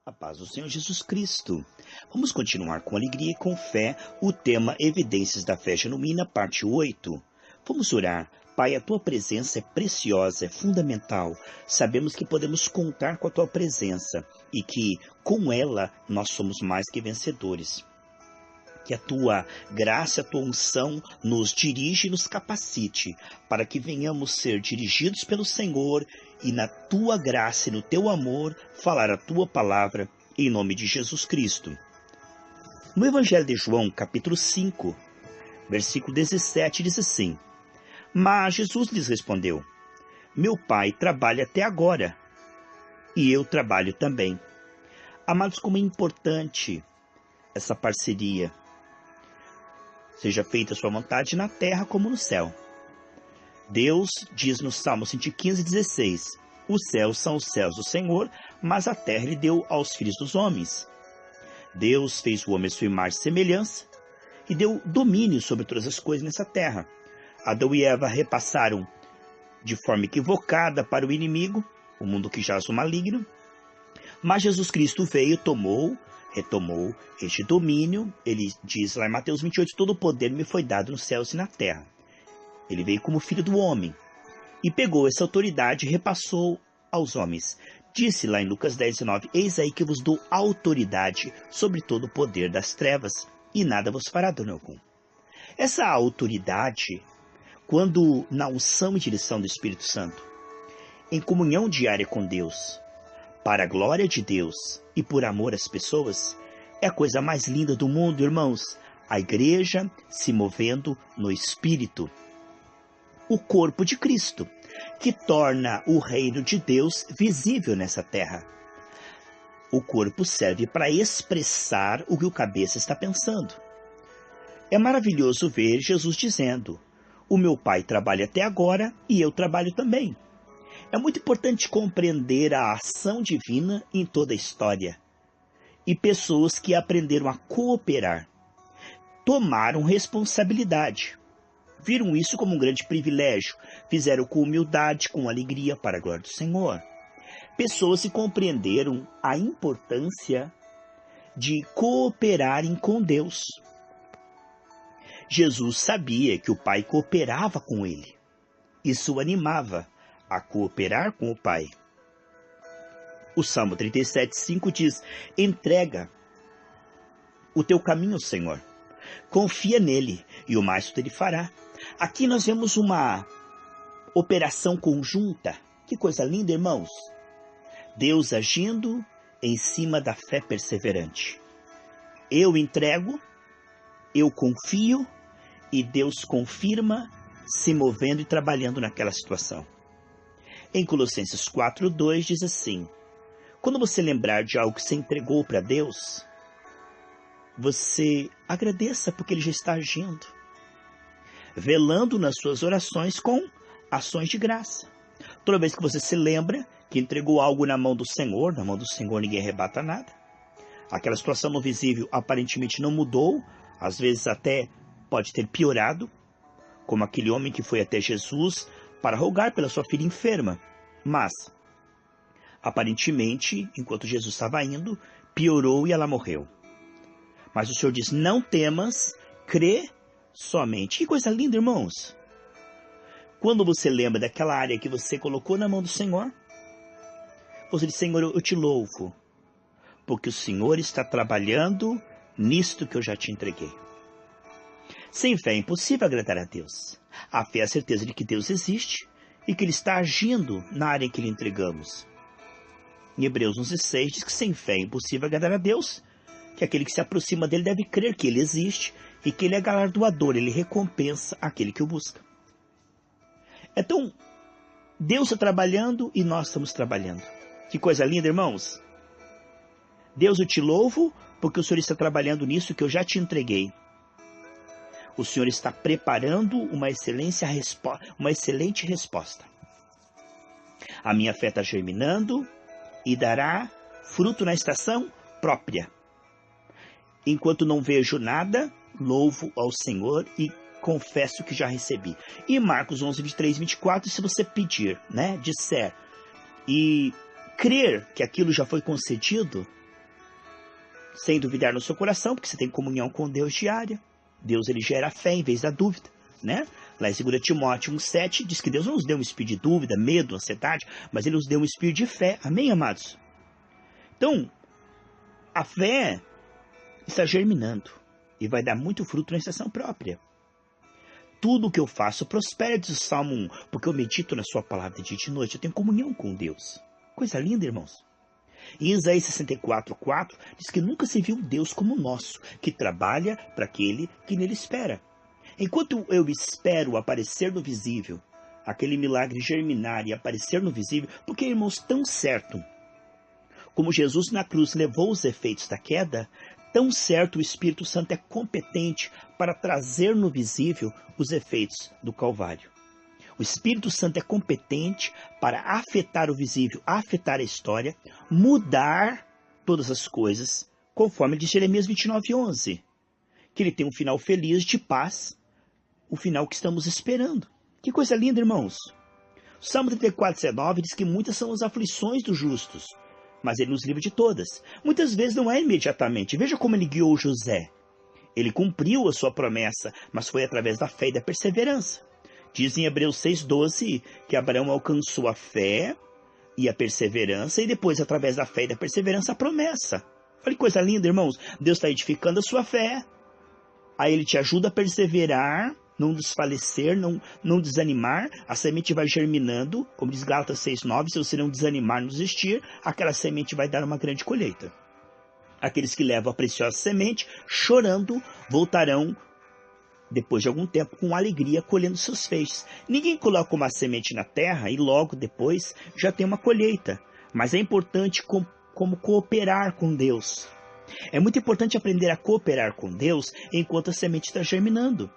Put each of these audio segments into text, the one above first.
A paz do Senhor Jesus Cristo. Vamos continuar com alegria e com fé o tema Evidências da Fé Genuína, parte 8. Vamos orar. Pai, a Tua presença é preciosa, é fundamental. Sabemos que podemos contar com a Tua presença e que, com ela, nós somos mais que vencedores. Que a Tua graça, a Tua unção nos dirige e nos capacite para que venhamos ser dirigidos pelo Senhor e na Tua graça e no Teu amor falar a Tua palavra em nome de Jesus Cristo. No Evangelho de João, capítulo 5, versículo 17, diz assim: Mas Jesus lhes respondeu: Meu Pai trabalha até agora, e eu trabalho também. Amados, como é importante essa parceria. Seja feita a sua vontade na terra como no céu. Deus diz no Salmo 115, 16: Os céus são os céus do Senhor, mas a terra Ele deu aos filhos dos homens. Deus fez o homem à sua imagem e semelhança e deu domínio sobre todas as coisas nessa terra. Adão e Eva repassaram de forma equivocada para o inimigo, o mundo que jaz o maligno, mas Jesus Cristo veio, retomou este domínio. Ele diz lá em Mateus 28, todo o poder me foi dado nos céus e na terra. Ele veio como filho do homem e pegou essa autoridade e repassou aos homens. Disse lá em Lucas 10, 19, eis aí que vos dou autoridade sobre todo o poder das trevas e nada vos fará dano algum. Essa autoridade, quando na unção e direção do Espírito Santo, em comunhão diária com Deus, para a glória de Deus e por amor às pessoas, é a coisa mais linda do mundo, irmãos. A igreja se movendo no Espírito. O corpo de Cristo, que torna o reino de Deus visível nessa terra. O corpo serve para expressar o que o cabeça está pensando. É maravilhoso ver Jesus dizendo: o meu Pai trabalha até agora e eu trabalho também. É muito importante compreender a ação divina em toda a história. E pessoas que aprenderam a cooperar, tomaram responsabilidade, viram isso como um grande privilégio, fizeram com humildade, com alegria para a glória do Senhor. Pessoas que compreenderam a importância de cooperarem com Deus. Jesus sabia que o Pai cooperava com ele. Isso o animava a cooperar com o Pai. O Salmo 37:5 diz: entrega o teu caminho ao Senhor, confia nele e o mais ele fará. Aqui nós vemos uma operação conjunta. Que coisa linda, irmãos. Deus agindo em cima da fé perseverante. Eu entrego, eu confio e Deus confirma, se movendo e trabalhando naquela situação. Em Colossenses 4:2 diz assim: quando você lembrar de algo que você entregou para Deus, você agradeça porque Ele já está agindo, velando nas suas orações com ações de graça. Toda vez que você se lembra que entregou algo na mão do Senhor ninguém arrebata nada. Aquela situação no visível aparentemente não mudou, às vezes até pode ter piorado, como aquele homem que foi até Jesus para rogar pela sua filha enferma. Mas, aparentemente, enquanto Jesus estava indo, piorou e ela morreu. Mas o Senhor diz: não temas, crê somente. Que coisa linda, irmãos. Quando você lembra daquela área que você colocou na mão do Senhor, você diz: Senhor, eu te louvo, porque o Senhor está trabalhando nisto que eu já te entreguei. Sem fé é impossível agradar a Deus. A fé é a certeza de que Deus existe e que Ele está agindo na área em que lhe entregamos. Em Hebreus 11:6 diz que sem fé é impossível agradar a Deus, que aquele que se aproxima dele deve crer que Ele existe e que Ele é galardoador, Ele recompensa aquele que o busca. Então, Deus está trabalhando e nós estamos trabalhando. Que coisa linda, irmãos. Deus, eu te louvo porque o Senhor está trabalhando nisso que eu já te entreguei. O Senhor está preparando uma excelente resposta. A minha fé está germinando e dará fruto na estação própria. Enquanto não vejo nada, louvo ao Senhor e confesso que já recebi. E Marcos 11, 23, 24, se você pedir, disser e crer que aquilo já foi concedido, sem duvidar no seu coração, porque você tem comunhão com Deus diária. Deus, ele gera fé em vez da dúvida, né? Lá em 2 Timóteo 1,7 diz que Deus não nos deu um espírito de dúvida, medo, ansiedade, mas ele nos deu um espírito de fé. Amém, amados? Então, a fé está germinando e vai dar muito fruto na estação própria. Tudo o que eu faço prospera, diz o Salmo 1, porque eu medito na sua palavra de dia e de noite. Eu tenho comunhão com Deus. Coisa linda, irmãos. Em Isaías 64,4 diz que nunca se viu um Deus como o nosso, que trabalha para aquele que nele espera. Enquanto eu espero aparecer no visível, aquele milagre germinar e aparecer no visível, porque, irmãos, tão certo como Jesus na cruz levou os efeitos da queda, tão certo o Espírito Santo é competente para trazer no visível os efeitos do Calvário. O Espírito Santo é competente para afetar o visível, afetar a história, mudar todas as coisas, conforme diz Jeremias 29,11. Que ele tem um final feliz, de paz, o final que estamos esperando. Que coisa linda, irmãos. O Salmo 34,19 diz que muitas são as aflições dos justos, mas ele nos livra de todas. Muitas vezes não é imediatamente. Veja como ele guiou José. Ele cumpriu a sua promessa, mas foi através da fé e da perseverança. Diz em Hebreus 6,12 que Abraão alcançou a fé e a perseverança, e depois, através da fé e da perseverança, a promessa. Olha que coisa linda, irmãos. Deus está edificando a sua fé. Aí ele te ajuda a perseverar, não desfalecer, não desanimar. A semente vai germinando, como diz Gálatas 6,9, se você não desanimar, não desistir, aquela semente vai dar uma grande colheita. Aqueles que levam a preciosa semente, chorando, voltarão depois de algum tempo, com alegria, colhendo seus feixes. Ninguém coloca uma semente na terra e logo depois já tem uma colheita. Mas é importante como cooperar com Deus. É muito importante aprender a cooperar com Deus enquanto a semente está germinando.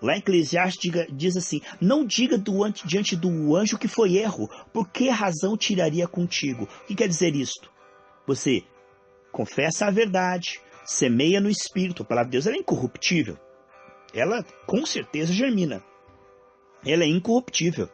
Lá em Eclesiastes diz assim: não diga diante do anjo que foi erro, por que razão tiraria contigo? O que quer dizer isto? Você confessa a verdade, semeia no Espírito, a palavra de Deus ela é incorruptível. Ela com certeza germina. Ela é incorruptível.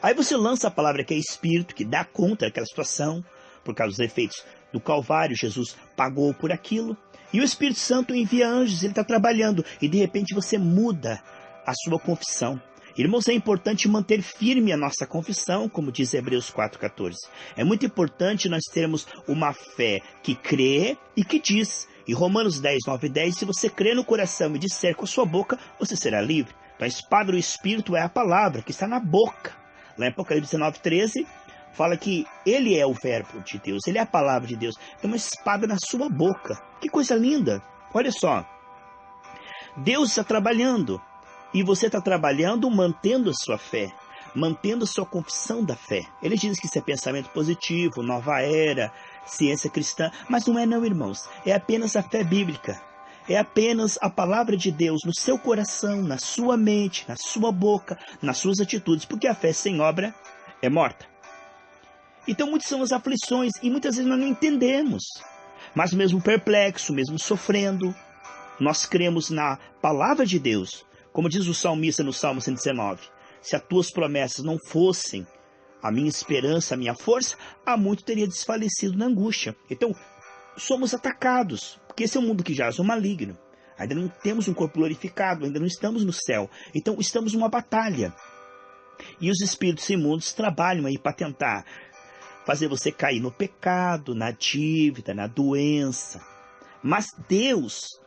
Aí você lança a palavra que é Espírito, que dá conta daquela situação, por causa dos efeitos do Calvário, Jesus pagou por aquilo. E o Espírito Santo envia anjos, ele está trabalhando. E de repente você muda a sua confissão. Irmãos, é importante manter firme a nossa confissão, como diz Hebreus 4,14. É muito importante nós termos uma fé que crê e que diz. E Romanos 10:9-10, se você crer no coração e disser com a sua boca, você será livre. Então a espada do Espírito é a palavra que está na boca. Lá em Apocalipse 19:13, fala que ele é o verbo de Deus, ele é a palavra de Deus. É uma espada na sua boca. Que coisa linda. Olha só. Deus está trabalhando. E você está trabalhando mantendo a sua fé, mantendo a sua confissão da fé. Ele diz que isso é pensamento positivo, nova era, ciência cristã. Mas não é não, irmãos. É apenas a fé bíblica. É apenas a palavra de Deus no seu coração, na sua mente, na sua boca, nas suas atitudes. Porque a fé sem obra é morta. Então muitas são as aflições e muitas vezes nós não entendemos. Mas mesmo perplexo, mesmo sofrendo, nós cremos na palavra de Deus. Como diz o salmista no Salmo 119, se as tuas promessas não fossem a minha esperança, a minha força, há muito teria desfalecido na angústia. Então, somos atacados, porque esse é um mundo que jaz o maligno. Ainda não temos um corpo glorificado, ainda não estamos no céu. Então, estamos numa batalha. E os espíritos imundos trabalham aí para tentar fazer você cair no pecado, na dívida, na doença. Mas Deus,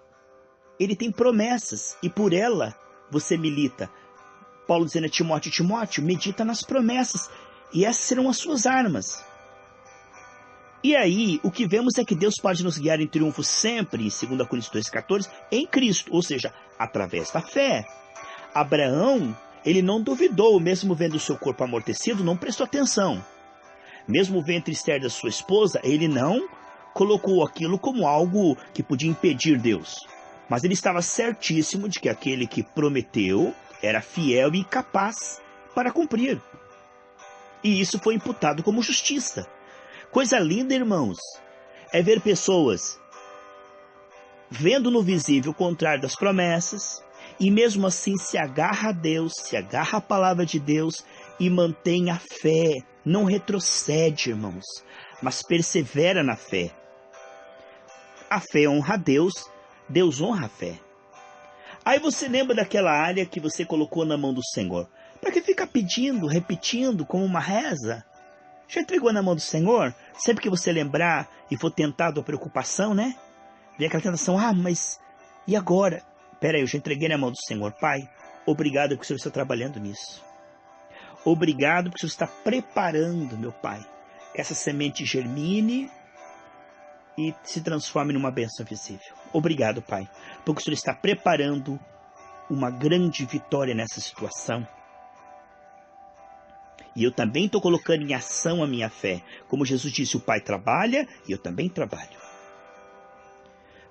ele tem promessas e por ela você milita. Paulo dizendo a Timóteo, Timóteo, medita nas promessas, e essas serão as suas armas. E aí, o que vemos é que Deus pode nos guiar em triunfo sempre, em 2 Coríntios 2,14, em Cristo, ou seja, através da fé. Abraão, ele não duvidou, mesmo vendo o seu corpo amortecido, não prestou atenção. Mesmo o ventre estéril da sua esposa, ele não colocou aquilo como algo que podia impedir Deus. Mas ele estava certíssimo de que aquele que prometeu era fiel e capaz para cumprir. E isso foi imputado como justiça. Coisa linda, irmãos, é ver pessoas vendo no visível o contrário das promessas e mesmo assim se agarra a Deus, se agarra à palavra de Deus e mantém a fé. Não retrocede, irmãos, mas persevera na fé. A fé honra a Deus, Deus honra a fé. Aí você lembra daquela área que você colocou na mão do Senhor. Para que ficar pedindo, repetindo como uma reza? Já entregou na mão do Senhor? Sempre que você lembrar e for tentado a preocupação, né? Vem aquela tentação, mas e agora? Peraí, eu já entreguei na mão do Senhor. Pai, obrigado porque o Senhor está trabalhando nisso. Obrigado porque o Senhor está preparando, meu Pai, que essa semente germine e se transforme numa bênção visível. Obrigado, Pai, porque o Senhor está preparando uma grande vitória nessa situação. E eu também estou colocando em ação a minha fé. Como Jesus disse, o Pai trabalha e eu também trabalho.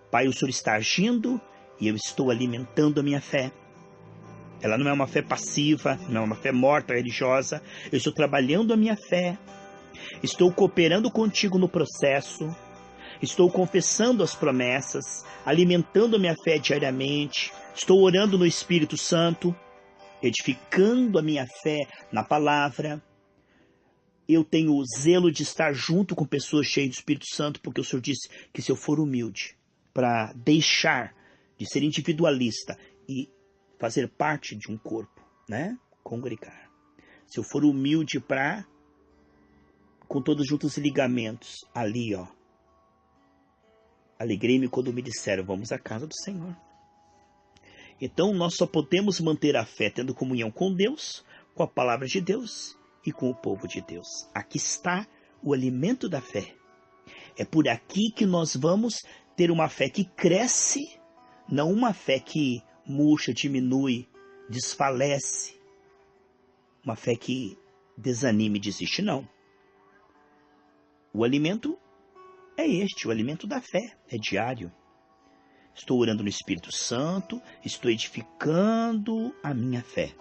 Pai, o Senhor está agindo e eu estou alimentando a minha fé. Ela não é uma fé passiva, não é uma fé morta, religiosa. Eu estou trabalhando a minha fé. Estou cooperando contigo no processo. Estou confessando as promessas, alimentando a minha fé diariamente. Estou orando no Espírito Santo, edificando a minha fé na palavra. Eu tenho o zelo de estar junto com pessoas cheias do Espírito Santo, porque o Senhor disse que se eu for humilde, para deixar de ser individualista e fazer parte de um corpo, né? Congregar. Se eu for humilde para, com todos juntos os ligamentos, ali, alegrei-me quando me disseram, vamos à casa do Senhor. Então nós só podemos manter a fé tendo comunhão com Deus, com a palavra de Deus e com o povo de Deus. Aqui está o alimento da fé. É por aqui que nós vamos ter uma fé que cresce, não uma fé que murcha, diminui, desfalece. Uma fé que desanime e desiste, não. O alimento é este, o alimento da fé, é diário. Estou orando no Espírito Santo, estou edificando a minha fé.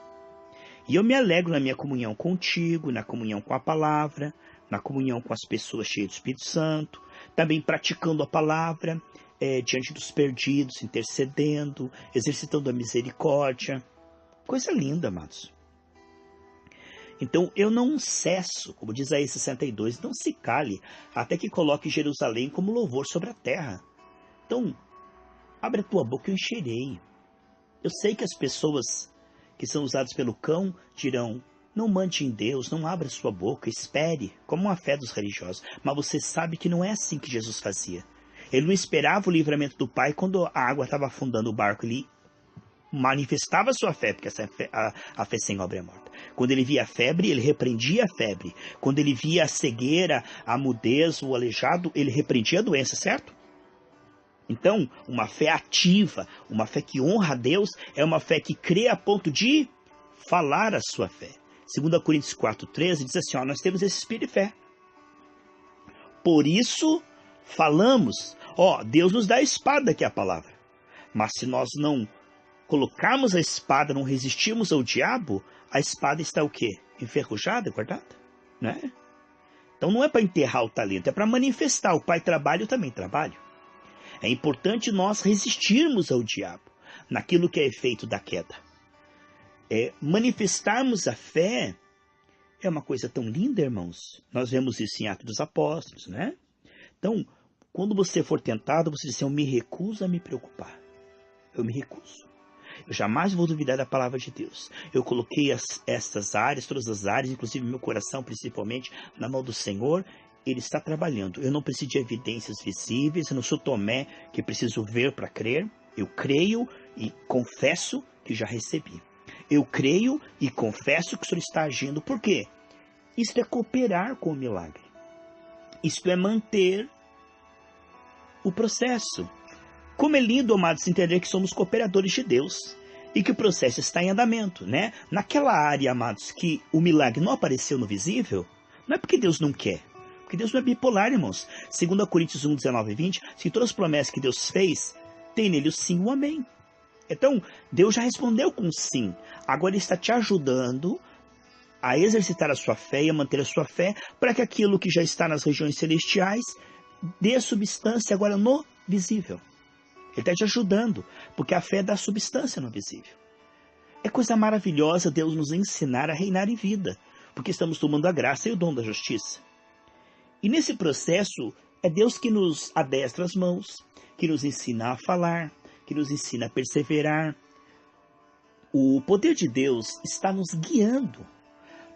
E eu me alegro na minha comunhão contigo, na comunhão com a palavra, na comunhão com as pessoas cheias do Espírito Santo, também praticando a palavra diante dos perdidos, intercedendo, exercitando a misericórdia. Coisa linda, amados. Então eu não cesso, como diz aí 62, não se cale, até que coloque Jerusalém como louvor sobre a terra. Então, abre a tua boca e eu encherei. Eu sei que as pessoas que são usadas pelo cão dirão, não mande em Deus, não abra sua boca, espere, como a fé dos religiosos. Mas você sabe que não é assim que Jesus fazia. Ele não esperava o livramento do Pai quando a água estava afundando o barco. Ele manifestava a sua fé, porque a fé sem obra é morta. Quando ele via a febre, ele repreendia a febre. Quando ele via a cegueira, a mudez, o aleijado, ele repreendia a doença, certo? Então, uma fé ativa, uma fé que honra a Deus, é uma fé que crê a ponto de falar a sua fé. 2 Coríntios 4,13 diz assim, nós temos esse espírito de fé. Por isso, falamos. Deus nos dá a espada, que é a palavra. Mas se nós não colocarmos a espada, não resistirmos ao diabo, a espada está o quê? Enferrujada, guardada? Né? Então não é para enterrar o talento, é para manifestar. O Pai trabalha, eu também trabalho. É importante nós resistirmos ao diabo, naquilo que é efeito da queda. Manifestarmos a fé é uma coisa tão linda, irmãos. Nós vemos isso em Atos dos Apóstolos, né? Então, quando você for tentado, você diz assim, eu me recuso a me preocupar. Eu me recuso. Eu jamais vou duvidar da palavra de Deus. Eu coloquei estas áreas, todas as áreas, inclusive meu coração principalmente, na mão do Senhor. Ele está trabalhando. Eu não preciso de evidências visíveis. Eu não sou Tomé que preciso ver para crer. Eu creio e confesso que já recebi. Eu creio e confesso que o Senhor está agindo. Por quê? Isso é cooperar com o milagre. Isto é manter o processo. Como é lindo, amados, entender que somos cooperadores de Deus e que o processo está em andamento, né? Naquela área, amados, que o milagre não apareceu no visível, não é porque Deus não quer, porque Deus não é bipolar, irmãos. 2 Coríntios 1, 19 e 20, se todas as promessas que Deus fez, tem nele o sim e o amém. Então, Deus já respondeu com sim. Agora Ele está te ajudando a exercitar a sua fé e a manter a sua fé para que aquilo que já está nas regiões celestiais dê substância agora no visível. Ele está te ajudando, porque a fé dá substância no visível. É coisa maravilhosa Deus nos ensinar a reinar em vida, porque estamos tomando a graça e o dom da justiça. E nesse processo, é Deus que nos adestra as mãos, que nos ensina a falar, que nos ensina a perseverar. O poder de Deus está nos guiando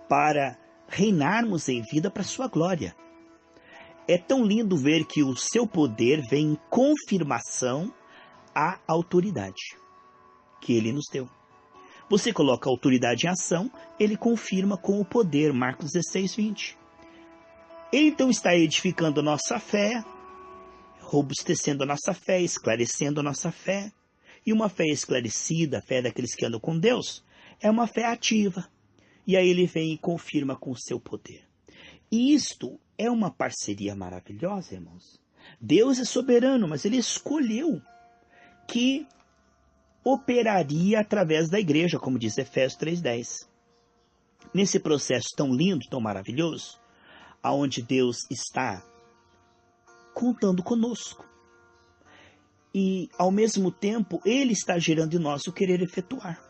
para reinarmos em vida para a sua glória. É tão lindo ver que o seu poder vem em confirmação à autoridade que ele nos deu. Você coloca a autoridade em ação, ele confirma com o poder. Marcos 16, 20. Ele então está edificando a nossa fé, robustecendo a nossa fé, esclarecendo a nossa fé. E uma fé esclarecida, a fé daqueles que andam com Deus, é uma fé ativa. E aí ele vem e confirma com o seu poder. E isto é uma parceria maravilhosa, irmãos. Deus é soberano, mas ele escolheu que operaria através da igreja, como diz Efésios 3:10. Nesse processo tão lindo, tão maravilhoso, aonde Deus está contando conosco. E, ao mesmo tempo, ele está gerando em nós o querer efetuar.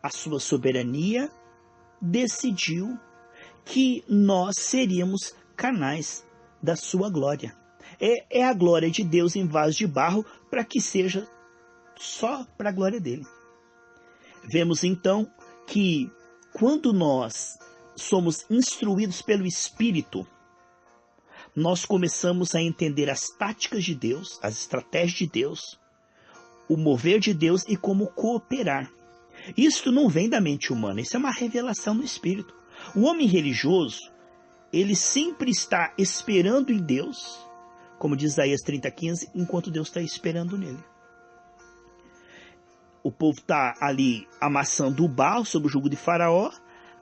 A sua soberania decidiu que nós seríamos canais da sua glória. É a glória de Deus em vaso de barro para que seja só para a glória dele. Vemos então que quando nós somos instruídos pelo Espírito, nós começamos a entender as táticas de Deus, as estratégias de Deus, o mover de Deus e como cooperar. Isto não vem da mente humana, isso é uma revelação do Espírito. O homem religioso, ele sempre está esperando em Deus, como diz Isaías 30:15, enquanto Deus está esperando nele. O povo está ali amassando o barro sob o jugo de Faraó,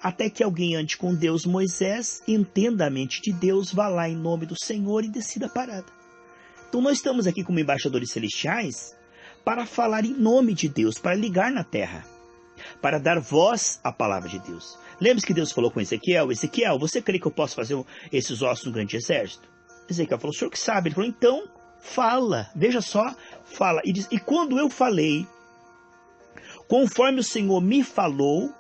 até que alguém ande com Deus, Moisés, entenda a mente de Deus, vá lá em nome do Senhor e decida a parada. Então nós estamos aqui como embaixadores celestiais para falar em nome de Deus, para ligar na terra, para dar voz à palavra de Deus. Lembre-se que Deus falou com Ezequiel: Ezequiel, você crê que eu posso fazer esses ossos no grande exército? Ezequiel falou: o senhor que sabe. Ele falou: então fala, veja só, fala. E diz: e quando eu falei, conforme o Senhor me falou,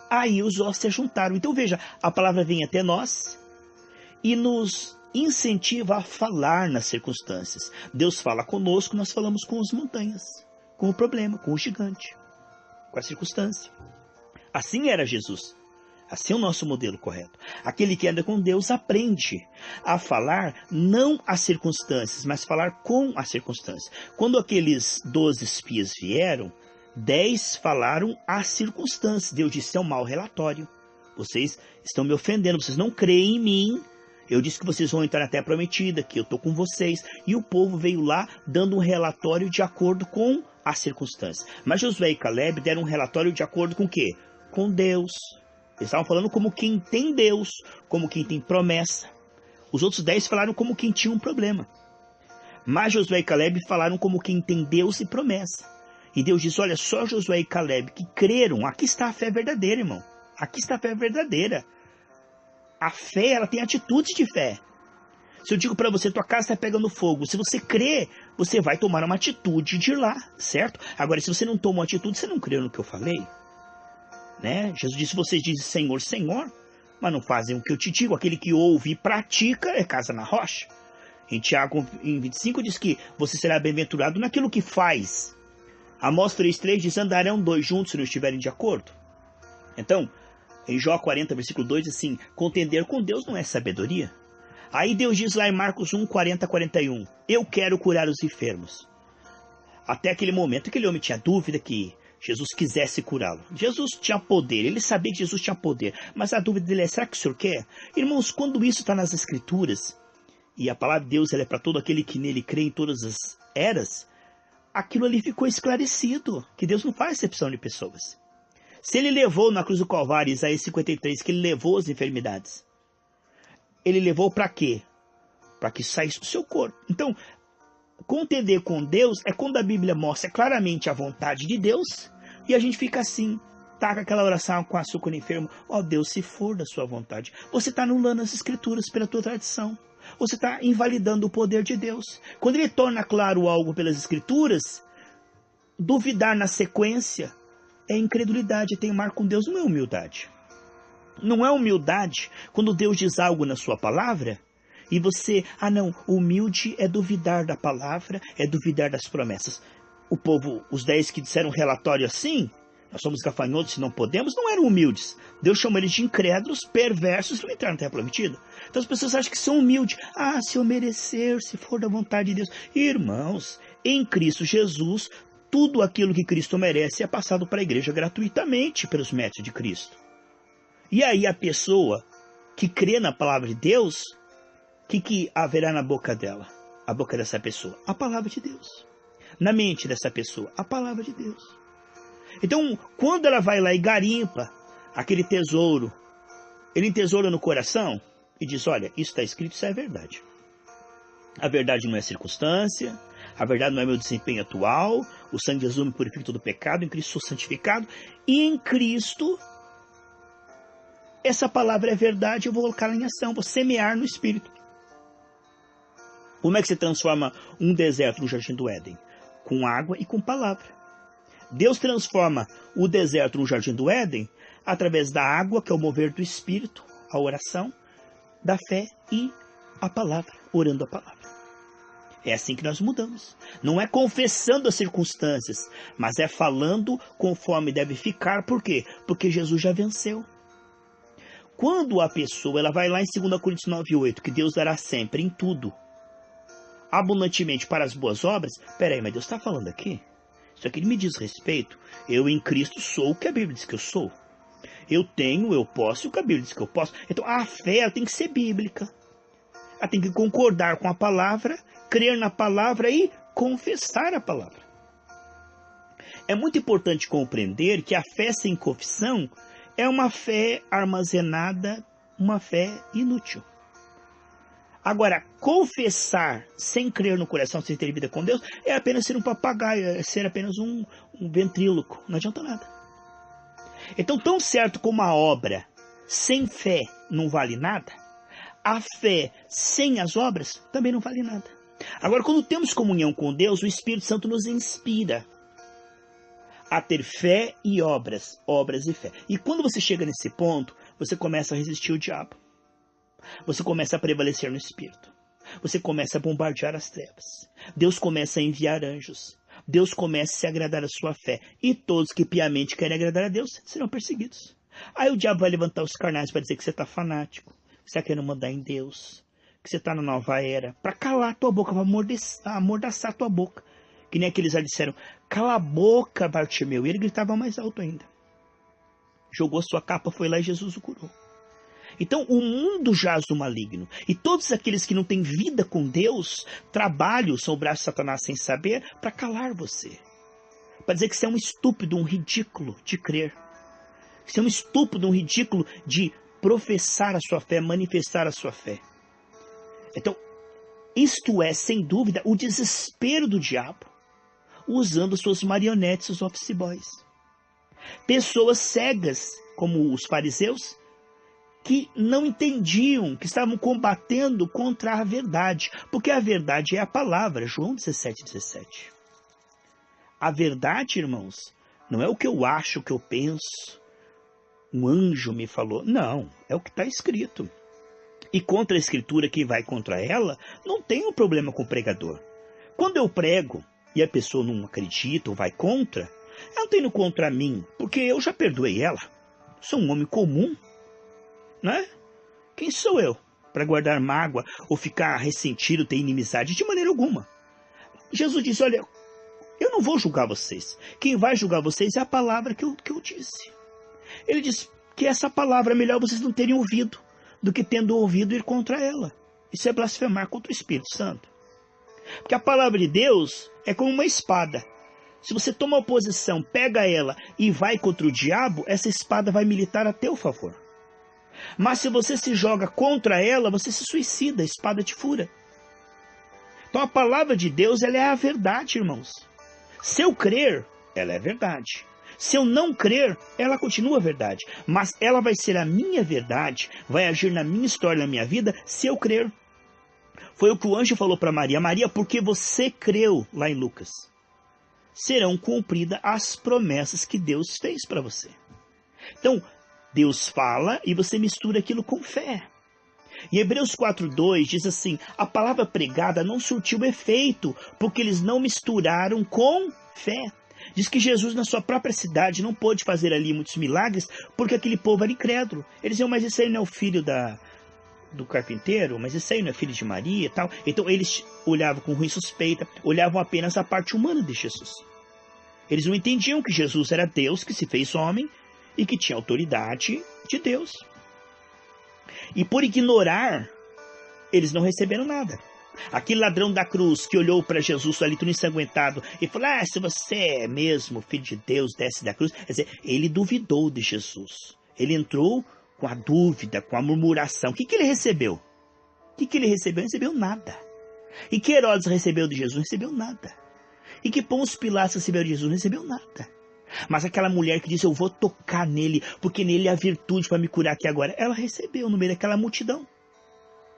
aí os ossos se juntaram. Então veja, a palavra vem até nós e nos incentiva a falar nas circunstâncias. Deus fala conosco, nós falamos com as montanhas, com o problema, com o gigante, com a circunstância. Assim era Jesus. Assim é o nosso modelo correto. Aquele que anda com Deus aprende a falar não às circunstâncias, mas falar com as circunstâncias. Quando aqueles 12 espias vieram, 10 falaram às circunstâncias. Deus disse: é um mau relatório. Vocês estão me ofendendo, vocês não creem em mim. Eu disse que vocês vão entrar na terra prometida, que eu estou com vocês. E o povo veio lá dando um relatório de acordo com as circunstâncias. Mas Josué e Caleb deram um relatório de acordo com o quê? Com Deus. Eles estavam falando como quem tem Deus, como quem tem promessa. Os outros 10 falaram como quem tinha um problema. Mas Josué e Caleb falaram como quem tem Deus e promessa. E Deus diz: olha, só Josué e Caleb que creram. Aqui está a fé verdadeira, irmão. Aqui está a fé verdadeira. A fé, ela tem atitudes de fé. Se eu digo para você: tua casa está pegando fogo, se você crê, você vai tomar uma atitude de ir lá, certo? Agora, se você não toma uma atitude, você não creu no que eu falei, né? Jesus disse: vocês dizem Senhor, Senhor, mas não fazem o que eu te digo. Aquele que ouve e pratica é casa na rocha. Em Tiago, em 25, diz que você será bem-aventurado naquilo que faz. Amós 3:3 diz: andarão 2 juntos se não estiverem de acordo. Então, em Jó 40, versículo 2, diz assim: contender com Deus não é sabedoria. Aí Deus diz lá em Marcos 1, 40, 41, eu quero curar os enfermos. Até aquele momento, aquele homem tinha dúvida que Jesus quisesse curá-lo. Jesus tinha poder, ele sabia que Jesus tinha poder, mas a dúvida dele é: será que o senhor quer? Irmãos, quando isso está nas Escrituras, e a palavra de Deus ela é para todo aquele que nele crê em todas as eras, aquilo ali ficou esclarecido, que Deus não faz exceção de pessoas. Se ele levou na cruz do Calvário, Isaías 53, que ele levou as enfermidades, ele levou para quê? Para que saísse do seu corpo. Então, contender com Deus é quando a Bíblia mostra claramente a vontade de Deus, e a gente fica assim, taca aquela oração com açúcar no enfermo: ó Deus, se for da sua vontade. Você está anulando as Escrituras pela tua tradição. Você está invalidando o poder de Deus. Quando ele torna claro algo pelas Escrituras, duvidar na sequência é incredulidade, é teimar com Deus, não é humildade. Não é humildade quando Deus diz algo na sua palavra E você, não, humilde é duvidar da palavra, é duvidar das promessas. O povo, os 10 que disseram relatório assim, nós somos gafanhotos e não podemos, não eram humildes. Deus chamou eles de incrédulos, perversos, que não entraram na terra prometida. Então as pessoas acham que são humildes. Se eu merecer, se for da vontade de Deus. Irmãos, em Cristo Jesus, tudo aquilo que Cristo merece é passado para a igreja gratuitamente pelos méritos de Cristo. E aí a pessoa que crê na palavra de Deus, o que haverá na boca dela? A boca dessa pessoa? A palavra de Deus. Na mente dessa pessoa? A palavra de Deus. Então, quando ela vai lá e garimpa aquele tesouro, ele entesoura no coração e diz, olha, isso está escrito, isso é verdade. A verdade não é circunstância, a verdade não é meu desempenho atual, o sangue de Jesus me purifica todo pecado, em Cristo sou santificado, e em Cristo, essa palavra é verdade, eu vou colocá-la em ação, vou semear no Espírito. Como é que se transforma um deserto no jardim do Éden? Com água e com palavra. Deus transforma o deserto no jardim do Éden através da água, que é o mover do Espírito, a oração, da fé e a palavra, orando a palavra. É assim que nós mudamos. Não é confessando as circunstâncias, mas é falando conforme deve ficar. Por quê? Porque Jesus já venceu. Quando a pessoa ela vai lá em 2 Coríntios 9:8, que Deus dará sempre, em tudo, abundantemente para as boas obras. Peraí, mas Deus está falando aqui? Isso aqui me diz respeito. Eu em Cristo sou o que a Bíblia diz que eu sou. Eu tenho, eu posso o que a Bíblia diz que eu posso. Então a fé ela tem que ser bíblica. Ela tem que concordar com a palavra, crer na palavra e confessar a palavra. É muito importante compreender que a fé sem confissão é uma fé armazenada, uma fé inútil. Agora, confessar sem crer no coração, sem ter vida com Deus, é apenas ser um papagaio, é ser apenas um ventríloco. Não adianta nada. Então, tão certo como a obra sem fé não vale nada, a fé sem as obras também não vale nada. Agora, quando temos comunhão com Deus, o Espírito Santo nos inspira a ter fé e obras, obras e fé. E quando você chega nesse ponto, você começa a resistir ao diabo. Você começa a prevalecer no Espírito. Você começa a bombardear as trevas. Deus começa a enviar anjos. Deus começa a se agradar a sua fé. E todos que piamente querem agradar a Deus serão perseguidos. Aí o diabo vai levantar os carnais para dizer que você está fanático, que você está querendo mandar em Deus, que você está na nova era, para calar a tua boca, para amordaçar a tua boca. Que nem aqueles já disseram, cala a boca, Bartimeu. E ele gritava mais alto ainda. Jogou sua capa, foi lá e Jesus o curou. Então o mundo jaz do maligno. E todos aqueles que não têm vida com Deus, trabalham, são o braço de Satanás sem saber, para calar você. Para dizer que você é um estúpido, um ridículo de crer. Que você é um estúpido, um ridículo de professar a sua fé, manifestar a sua fé. Então, isto é, sem dúvida, o desespero do diabo, usando suas marionetes, os office boys. Pessoas cegas, como os fariseus, que não entendiam, que estavam combatendo contra a verdade. Porque a verdade é a palavra, João 17:17. A verdade, irmãos, não é o que eu acho, o que eu penso. Um anjo me falou. Não, é o que está escrito. E contra a escritura, quem vai contra ela, não tem um problema com o pregador. Quando eu prego e a pessoa não acredita ou vai contra, ela não tem no contra mim, porque eu já perdoei ela. Sou um homem comum. Não é? Quem sou eu para guardar mágoa ou ficar ressentido, ter inimizade? De maneira alguma. Jesus disse, olha, eu não vou julgar vocês. Quem vai julgar vocês é a palavra que eu disse. Ele disse que essa palavra é melhor vocês não terem ouvido do que tendo ouvido ir contra ela. Isso é blasfemar contra o Espírito Santo. Porque a palavra de Deus é como uma espada. Se você toma oposição, pega ela e vai contra o diabo, essa espada vai militar a teu favor. Mas se você se joga contra ela, você se suicida, a espada te fura. Então a palavra de Deus, ela é a verdade, irmãos. Se eu crer, ela é verdade. Se eu não crer, ela continua verdade. Mas ela vai ser a minha verdade, vai agir na minha história, na minha vida, se eu crer. Foi o que o anjo falou para Maria. Maria, porque você creu, lá em Lucas, serão cumpridas as promessas que Deus fez para você. Então, Deus fala e você mistura aquilo com fé. E Hebreus 4:2 diz assim: a palavra pregada não surtiu efeito, porque eles não misturaram com fé. Diz que Jesus, na sua própria cidade, não pôde fazer ali muitos milagres, porque aquele povo era incrédulo. Eles diziam, mas esse aí não é o filho do carpinteiro? Mas esse aí não é filho de Maria e tal? Então eles olhavam com ruim suspeita, olhavam apenas a parte humana de Jesus. Eles não entendiam que Jesus era Deus que se fez homem e que tinha autoridade de Deus. E por ignorar, eles não receberam nada. Aquele ladrão da cruz que olhou para Jesus ali tudo ensanguentado e falou, se você é mesmo filho de Deus, desce da cruz. Quer dizer, ele duvidou de Jesus. Ele entrou com a dúvida, com a murmuração. O que ele recebeu? O que ele recebeu? Não recebeu nada. E que Herodes recebeu de Jesus? Não recebeu nada. E que Pôncio Pilatos recebeu de Jesus? Não recebeu nada. Mas aquela mulher que disse, eu vou tocar nele, porque nele há virtude para me curar aqui agora, ela recebeu no meio daquela multidão.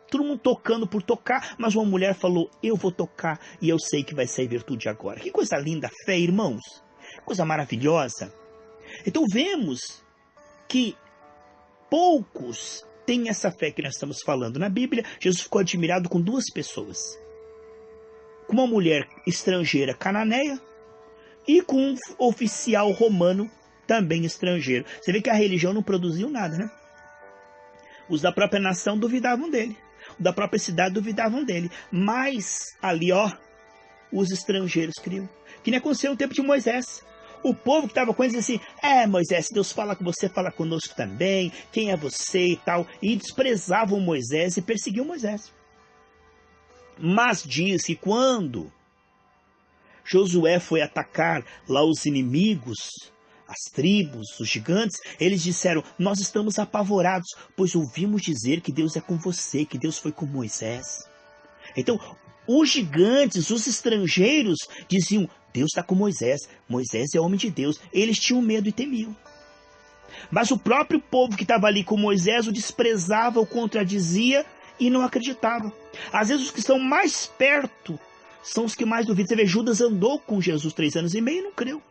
Todo mundo tocando por tocar, mas uma mulher falou, eu vou tocar e eu sei que vai sair virtude agora. Que coisa linda a fé, irmãos. Coisa maravilhosa. Então vemos que poucos têm essa fé que nós estamos falando. Na Bíblia, Jesus ficou admirado com duas pessoas. Com uma mulher estrangeira cananeia e com um oficial romano também estrangeiro. Você vê que a religião não produziu nada, né? Os da própria nação duvidavam dele. Os da própria cidade duvidavam dele. Mas ali, os estrangeiros criam. Que nem aconteceu no tempo de Moisés. O povo que estava com ele dizia assim, Moisés, Deus fala com você, fala conosco também. Quem é você e tal. E desprezavam Moisés e perseguiam Moisés. Mas diz que quando Josué foi atacar lá os inimigos, as tribos, os gigantes, eles disseram, nós estamos apavorados, pois ouvimos dizer que Deus é com você, que Deus foi com Moisés. Então, os gigantes, os estrangeiros, diziam, Deus está com Moisés, Moisés é homem de Deus. Eles tinham medo e temiam. Mas o próprio povo que estava ali com Moisés o desprezava, o contradizia e não acreditava. Às vezes os que estão mais perto são os que mais duvidam. Você vê, Judas andou com Jesus 3 anos e meio e não creu.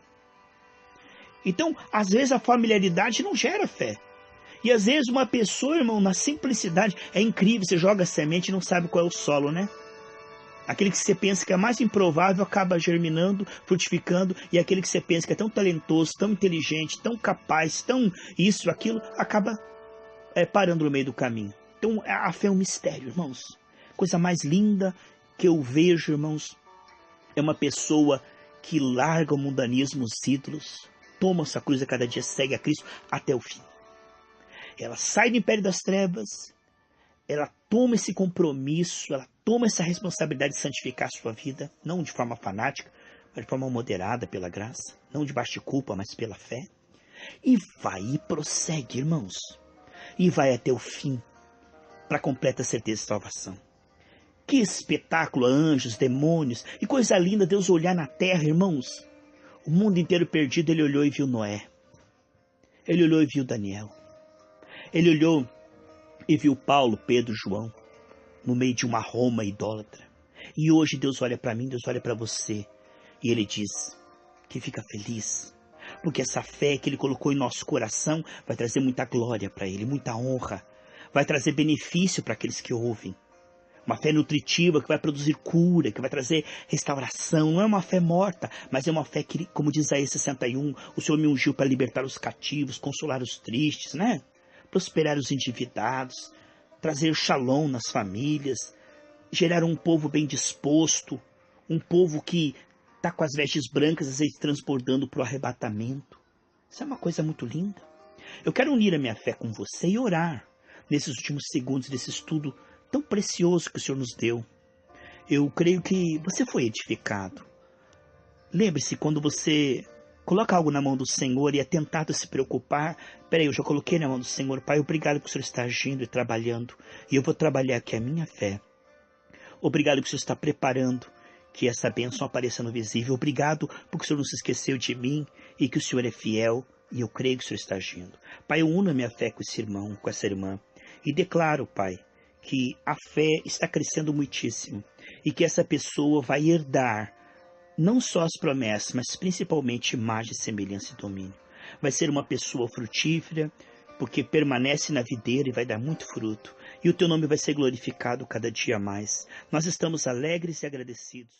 Então, às vezes a familiaridade não gera fé. E às vezes uma pessoa, irmão, na simplicidade, é incrível, você joga a semente e não sabe qual é o solo, né? Aquele que você pensa que é mais improvável acaba germinando, frutificando, e aquele que você pensa que é tão talentoso, tão inteligente, tão capaz, tão isso, aquilo, acaba parando no meio do caminho. Então a fé é um mistério, irmãos. Coisa mais linda que eu vejo, irmãos, é uma pessoa que larga o mundanismo, os ídolos, toma essa cruz a cada dia, segue a Cristo até o fim. Ela sai do império das trevas, ela toma esse compromisso, ela toma essa responsabilidade de santificar a sua vida, não de forma fanática, mas de forma moderada pela graça, não debaixo de culpa, mas pela fé. E vai e prossegue, irmãos, e vai até o fim, para completa certeza de salvação. Que espetáculo, anjos, demônios, e coisa linda Deus olhar na terra, irmãos. O mundo inteiro perdido, ele olhou e viu Noé. Ele olhou e viu Daniel. Ele olhou e viu Paulo, Pedro, João, no meio de uma Roma idólatra. E hoje Deus olha para mim, Deus olha para você, e Ele diz que fica feliz, porque essa fé que Ele colocou em nosso coração vai trazer muita glória para Ele, muita honra, vai trazer benefício para aqueles que ouvem. Uma fé nutritiva que vai produzir cura, que vai trazer restauração. Não é uma fé morta, mas é uma fé que, como diz Isaías 61, o Senhor me ungiu para libertar os cativos, consolar os tristes, né? Prosperar os endividados, trazer shalom nas famílias, gerar um povo bem disposto, um povo que está com as vestes brancas, às vezes transbordando para o arrebatamento. Isso é uma coisa muito linda. Eu quero unir a minha fé com você e orar nesses últimos segundos desse estudo tão precioso que o Senhor nos deu. Eu creio que você foi edificado. Lembre-se, quando você coloca algo na mão do Senhor e é tentado a se preocupar, peraí, eu já coloquei na mão do Senhor, Pai, obrigado por o Senhor estar agindo e trabalhando, e eu vou trabalhar aqui a minha fé. Obrigado por o Senhor estar preparando que essa bênção apareça no visível. Obrigado porque o Senhor não se esqueceu de mim e que o Senhor é fiel, e eu creio que o Senhor está agindo. Pai, eu uno a minha fé com esse irmão, com essa irmã, e declaro, Pai, que a fé está crescendo muitíssimo e que essa pessoa vai herdar não só as promessas, mas principalmente imagem, semelhança e domínio. Vai ser uma pessoa frutífera, porque permanece na videira e vai dar muito fruto. e o teu nome vai ser glorificado cada dia mais. Nós estamos alegres e agradecidos.